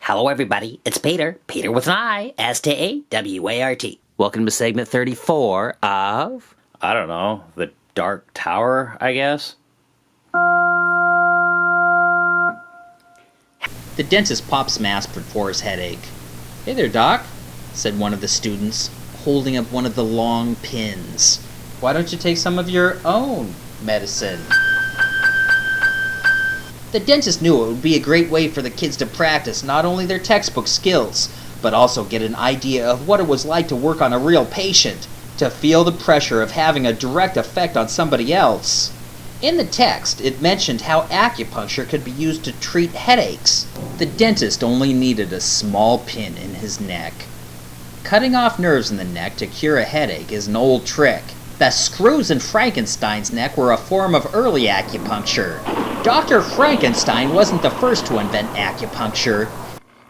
Hello everybody, it's Peter with an I, S-T-A-W-A-R-T. Welcome to segment 34 of... I don't know, the Dark Tower, I guess? The dentist pops some aspirin for his headache. "Hey there, Doc," said one of the students, holding up one of the long pins. "Why don't you take some of your own medicine?" The dentist knew it would be a great way for the kids to practice not only their textbook skills, but also get an idea of what it was like to work on a real patient, to feel the pressure of having a direct effect on somebody else. In the text, it mentioned how acupuncture could be used to treat headaches. The dentist only needed a small pin in his neck. Cutting off nerves in the neck to cure a headache is an old trick. The screws in Frankenstein's neck were a form of early acupuncture. Dr. Frankenstein wasn't the first to invent acupuncture.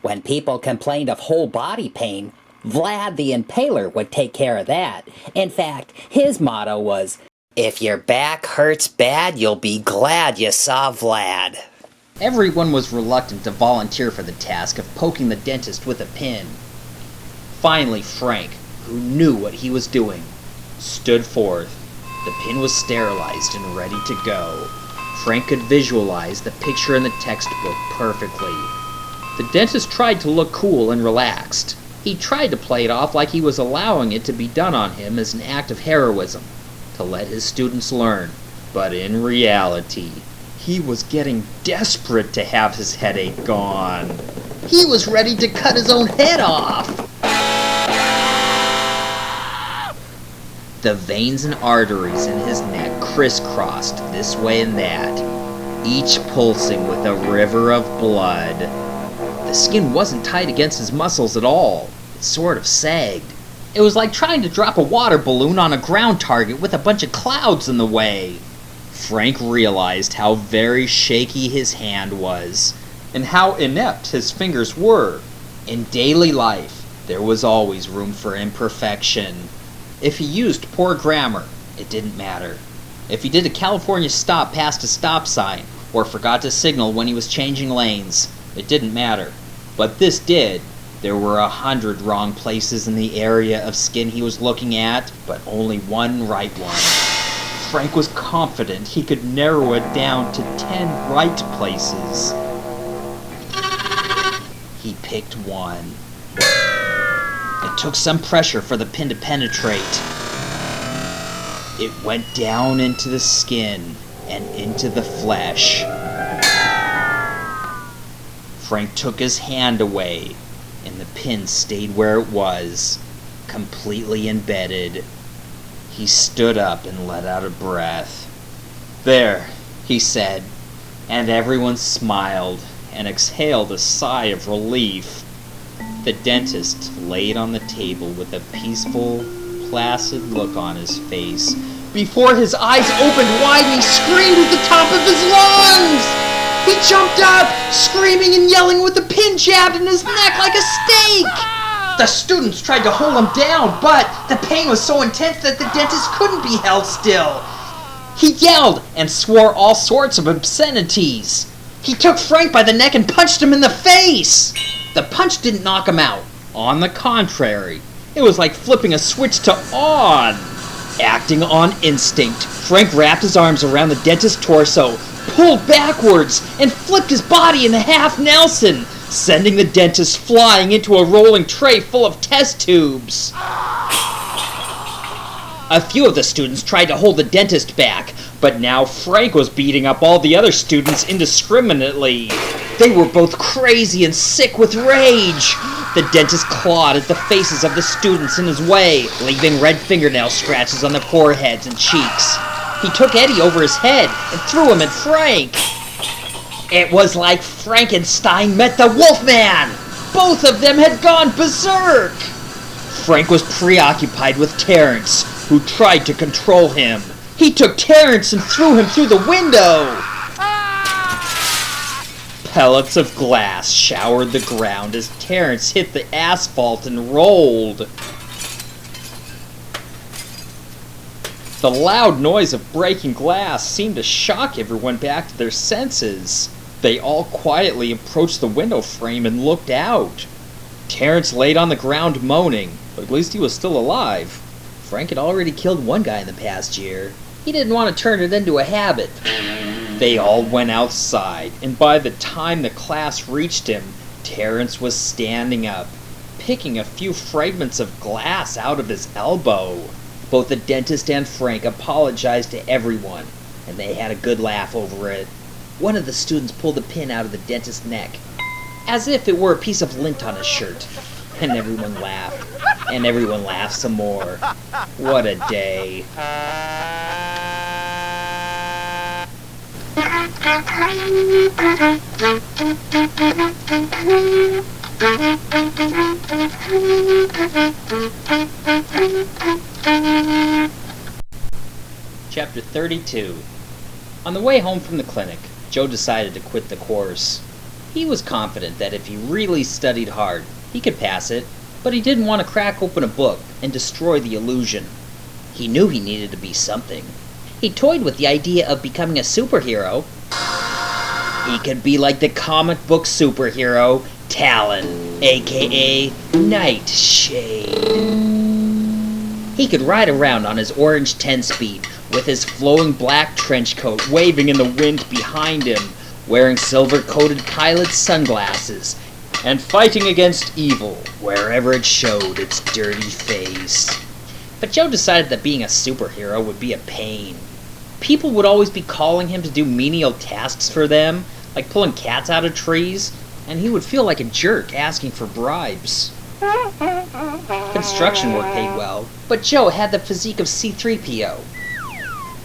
When people complained of whole body pain, Vlad the Impaler would take care of that. In fact, his motto was, "If your back hurts bad, you'll be glad you saw Vlad." Everyone was reluctant to volunteer for the task of poking the dentist with a pin. Finally, Frank, who knew what he was doing, stood forth. The pin was sterilized and ready to go. Frank could visualize the picture in the textbook perfectly. The dentist tried to look cool and relaxed. He tried to play it off like he was allowing it to be done on him as an act of heroism, to let his students learn. But in reality, he was getting desperate to have his headache gone. He was ready to cut his own head off. The veins and arteries in his neck crisscrossed this way and that, each pulsing with a river of blood. The skin wasn't tight against his muscles at all. It sort of sagged. It was like trying to drop a water balloon on a ground target with a bunch of clouds in the way. Frank realized how very shaky his hand was, and how inept his fingers were. In daily life, there was always room for imperfection. If he used poor grammar, it didn't matter. If he did a California stop past a stop sign, or forgot to signal when he was changing lanes, it didn't matter. But this did. There were 100 wrong places in the area of skin he was looking at, but only one right one. Frank was confident he could narrow it down to 10 right places. He picked one. It took some pressure for the pin to penetrate. It went down into the skin and into the flesh. Frank took his hand away, and the pin stayed where it was, completely embedded. He stood up and let out a breath. "There," he said, and everyone smiled and exhaled a sigh of relief. The dentist laid on the table with a peaceful, placid look on his face, before his eyes opened wide and he screamed at the top of his lungs! He jumped up, screaming and yelling with the pin jabbed in his neck like a stake! The students tried to hold him down, but the pain was so intense that the dentist couldn't be held still. He yelled and swore all sorts of obscenities. He took Frank by the neck and punched him in the face! The punch didn't knock him out. On the contrary, it was like flipping a switch to on. Acting on instinct, Frank wrapped his arms around the dentist's torso, pulled backwards, and flipped his body in a half Nelson, sending the dentist flying into a rolling tray full of test tubes. A few of the students tried to hold the dentist back, but now Frank was beating up all the other students indiscriminately. They were both crazy and sick with rage. The dentist clawed at the faces of the students in his way, leaving red fingernail scratches on their foreheads and cheeks. He took Eddie over his head and threw him at Frank. It was like Frankenstein met the Wolfman. Both of them had gone berserk. Frank was preoccupied with Terrence, who tried to control him. He took Terrence and threw him through the window. Pellets of glass showered the ground as Terrence hit the asphalt and rolled. The loud noise of breaking glass seemed to shock everyone back to their senses. They all quietly approached the window frame and looked out. Terrence laid on the ground moaning, but at least he was still alive. Frank had already killed one guy in the past year. He didn't want to turn it into a habit. They all went outside, and by the time the class reached him, Terrence was standing up, picking a few fragments of glass out of his elbow. Both the dentist and Frank apologized to everyone, and they had a good laugh over it. One of the students pulled a pin out of the dentist's neck, as if it were a piece of lint on his shirt, and everyone laughed, and everyone laughed some more. What a day. Chapter 32. On the way home from the clinic, Joe decided to quit the course. He was confident that if he really studied hard, he could pass it, but he didn't want to crack open a book and destroy the illusion. He knew he needed to be something. He toyed with the idea of becoming a superhero. He could be like the comic book superhero, Talon, aka Nightshade. He could ride around on his orange 10-speed with his flowing black trench coat waving in the wind behind him, wearing silver-coated pilot sunglasses, and fighting against evil wherever it showed its dirty face. But Joe decided that being a superhero would be a pain. People would always be calling him to do menial tasks for them, like pulling cats out of trees, and he would feel like a jerk asking for bribes. Construction work paid well, but Joe had the physique of C-3PO.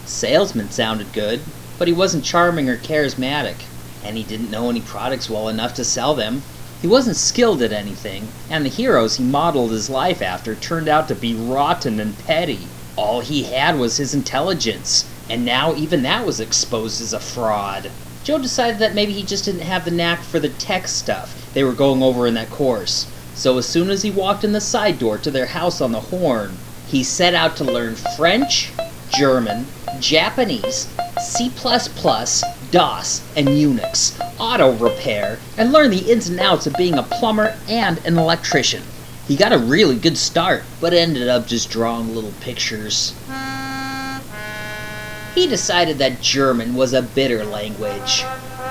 Salesman sounded good, but he wasn't charming or charismatic, and he didn't know any products well enough to sell them. He wasn't skilled at anything, and the heroes he modeled his life after turned out to be rotten and petty. All he had was his intelligence, and now even that was exposed as a fraud. Joe decided that maybe he just didn't have the knack for the tech stuff they were going over in that course. So as soon as he walked in the side door to their house on the Horn, he set out to learn French, German, Japanese, C++, DOS, and Unix, auto repair, and learn the ins and outs of being a plumber and an electrician. He got a really good start, but ended up just drawing little pictures. He decided that German was a bitter language.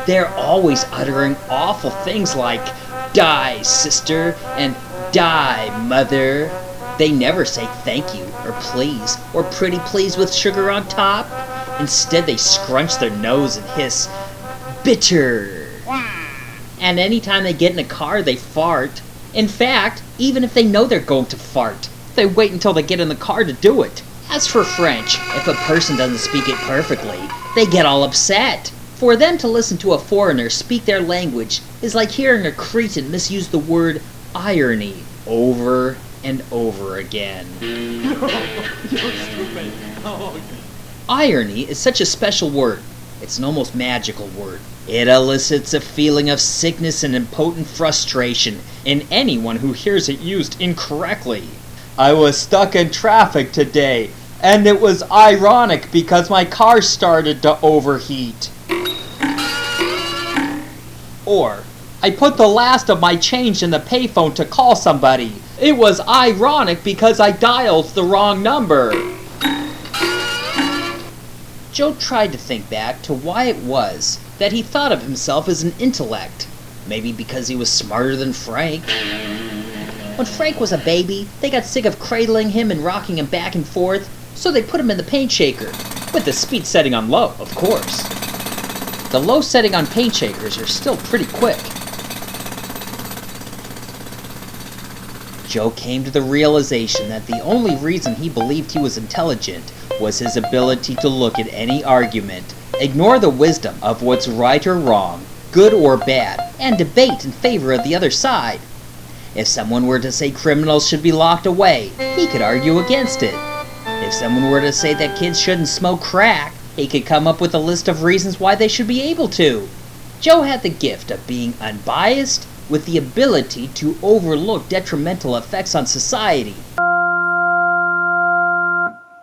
They're always uttering awful things like, "Die, sister," and "Die, mother." They never say thank you, or please, or pretty please with sugar on top. Instead, they scrunch their nose and hiss, "Bitter." And anytime they get in a car, they fart. In fact, even if they know they're going to fart, they wait until they get in the car to do it. As for French, if a person doesn't speak it perfectly, they get all upset. For them to listen to a foreigner speak their language is like hearing a cretin misuse the word irony over and over again. You're stupid. Oh. Irony is such a special word. It's an almost magical word. It elicits a feeling of sickness and impotent frustration in anyone who hears it used incorrectly. I was stuck in traffic today, and it was ironic because my car started to overheat. Or, I put the last of my change in the payphone to call somebody. It was ironic because I dialed the wrong number. Joe tried to think back to why it was that he thought of himself as an intellect. Maybe because he was smarter than Frank. When Frank was a baby, they got sick of cradling him and rocking him back and forth, so they put him in the paint shaker, with the speed setting on low, of course. The low setting on paint shakers are still pretty quick. Joe came to the realization that the only reason he believed he was intelligent was his ability to look at any argument, ignore the wisdom of what's right or wrong, good or bad, and debate in favor of the other side. If someone were to say criminals should be locked away, he could argue against it. If someone were to say that kids shouldn't smoke crack, he could come up with a list of reasons why they should be able to. Joe had the gift of being unbiased with the ability to overlook detrimental effects on society.